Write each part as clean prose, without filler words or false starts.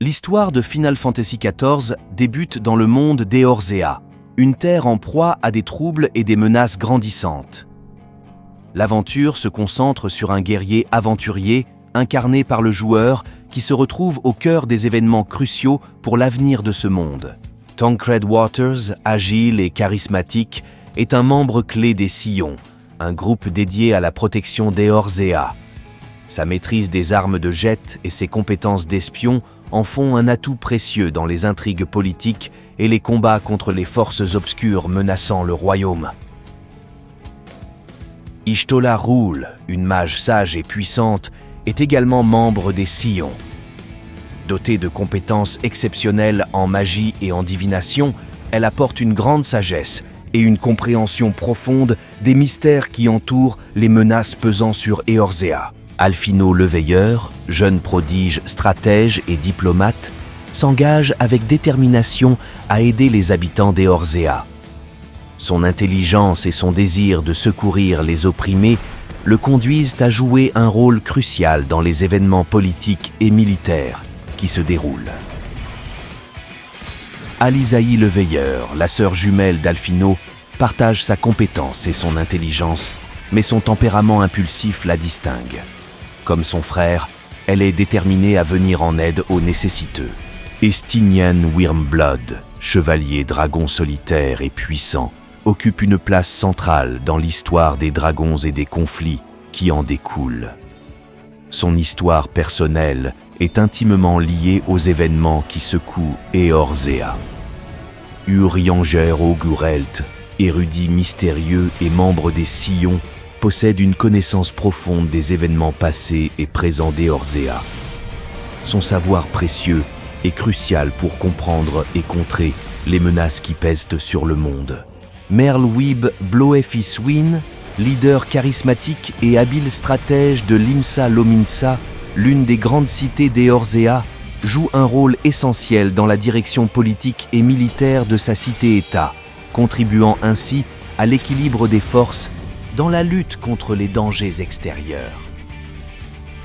L'histoire de Final Fantasy XIV débute dans le monde d'Eorzea, une terre en proie à des troubles et des menaces grandissantes. L'aventure se concentre sur un guerrier aventurier incarné par le joueur qui se retrouve au cœur des événements cruciaux pour l'avenir de ce monde. Tancred Waters, agile et charismatique, est un membre clé des Scions, un groupe dédié à la protection d'Eorzea. Sa maîtrise des armes de jet et ses compétences d'espion en font un atout précieux dans les intrigues politiques et les combats contre les forces obscures menaçant le royaume. Y'shtola Rûl, une mage sage et puissante, est également membre des Scions. Dotée de compétences exceptionnelles en magie et en divination, elle apporte une grande sagesse et une compréhension profonde des mystères qui entourent les menaces pesant sur Eorzea. Alphino le Veilleur, jeune prodige, stratège et diplomate, s'engage avec détermination à aider les habitants d'Eorzea. Son intelligence et son désir de secourir les opprimés le conduisent à jouer un rôle crucial dans les événements politiques et militaires qui se déroulent. Alisaï le Veilleur, la sœur jumelle d'Alphino, partage sa compétence et son intelligence, mais son tempérament impulsif la distingue. Comme son frère, elle est déterminée à venir en aide aux nécessiteux. Estinian Wyrmblood, chevalier dragon solitaire et puissant, occupe une place centrale dans l'histoire des dragons et des conflits qui en découlent. Son histoire personnelle est intimement liée aux événements qui secouent Eorzea. Urianger Augurelt, érudit mystérieux et membre des Scions, possède une connaissance profonde des événements passés et présents d'Eorzea. Son savoir précieux est crucial pour comprendre et contrer les menaces qui pèsent sur le monde. Merlwyb Bloefhiswyn, leader charismatique et habile stratège de Limsa Lominsa, l'une des grandes cités d'Eorzea, joue un rôle essentiel dans la direction politique et militaire de sa cité-État, contribuant ainsi à l'équilibre des forces dans la lutte contre les dangers extérieurs.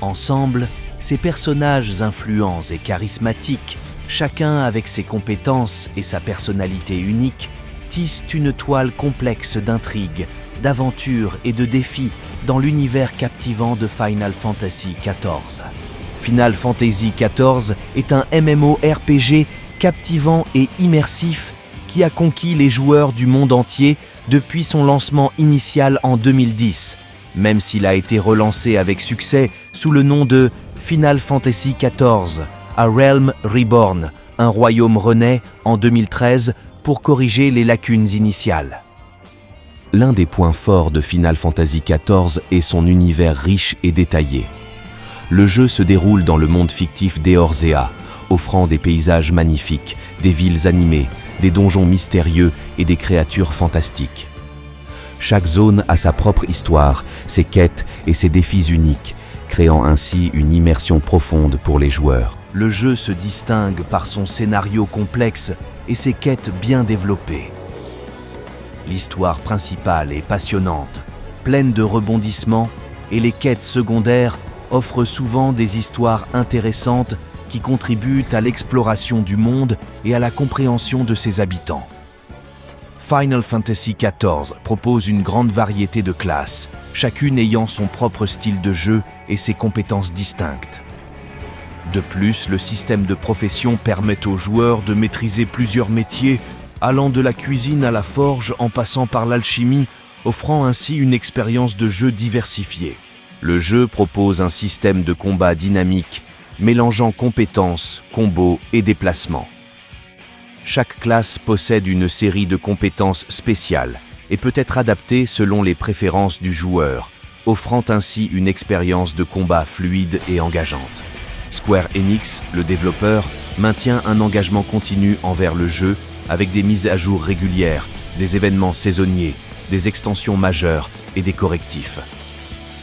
Ensemble, ces personnages influents et charismatiques, chacun avec ses compétences et sa personnalité unique, tissent une toile complexe d'intrigues, d'aventures et de défis dans l'univers captivant de Final Fantasy XIV. Final Fantasy XIV est un MMORPG captivant et immersif qui a conquis les joueurs du monde entier depuis son lancement initial en 2010, même s'il a été relancé avec succès sous le nom de Final Fantasy XIV, A Realm Reborn, un royaume renaît en 2013 pour corriger les lacunes initiales. L'un des points forts de Final Fantasy XIV est son univers riche et détaillé. Le jeu se déroule dans le monde fictif d'Eorzea, offrant des paysages magnifiques, des villes animées, des donjons mystérieux et des créatures fantastiques. Chaque zone a sa propre histoire, ses quêtes et ses défis uniques, créant ainsi une immersion profonde pour les joueurs. Le jeu se distingue par son scénario complexe et ses quêtes bien développées. L'histoire principale est passionnante, pleine de rebondissements, et les quêtes secondaires offrent souvent des histoires intéressantes qui contribuent à l'exploration du monde et à la compréhension de ses habitants. Final Fantasy XIV propose une grande variété de classes, chacune ayant son propre style de jeu et ses compétences distinctes. De plus, le système de profession permet aux joueurs de maîtriser plusieurs métiers, allant de la cuisine à la forge en passant par l'alchimie, offrant ainsi une expérience de jeu diversifiée. Le jeu propose un système de combat dynamique, mélangeant compétences, combos et déplacements. Chaque classe possède une série de compétences spéciales et peut être adaptée selon les préférences du joueur, offrant ainsi une expérience de combat fluide et engageante. Square Enix, le développeur, maintient un engagement continu envers le jeu avec des mises à jour régulières, des événements saisonniers, des extensions majeures et des correctifs.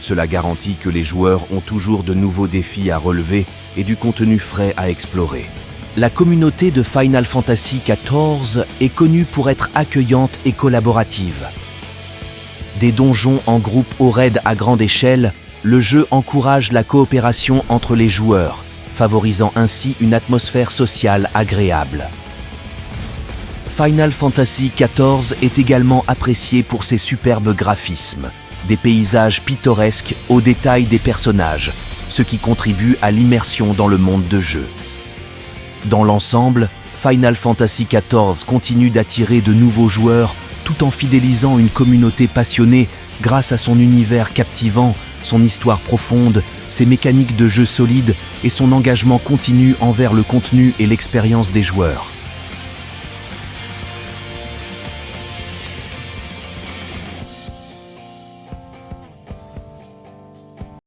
Cela garantit que les joueurs ont toujours de nouveaux défis à relever et du contenu frais à explorer. La communauté de Final Fantasy XIV est connue pour être accueillante et collaborative. Des donjons en groupe au raid à grande échelle, le jeu encourage la coopération entre les joueurs, favorisant ainsi une atmosphère sociale agréable. Final Fantasy XIV est également apprécié pour ses superbes graphismes, des paysages pittoresques aux détails des personnages, ce qui contribue à l'immersion dans le monde de jeu. Dans l'ensemble, Final Fantasy XIV continue d'attirer de nouveaux joueurs tout en fidélisant une communauté passionnée grâce à son univers captivant, son histoire profonde, ses mécaniques de jeu solides et son engagement continu envers le contenu et l'expérience des joueurs.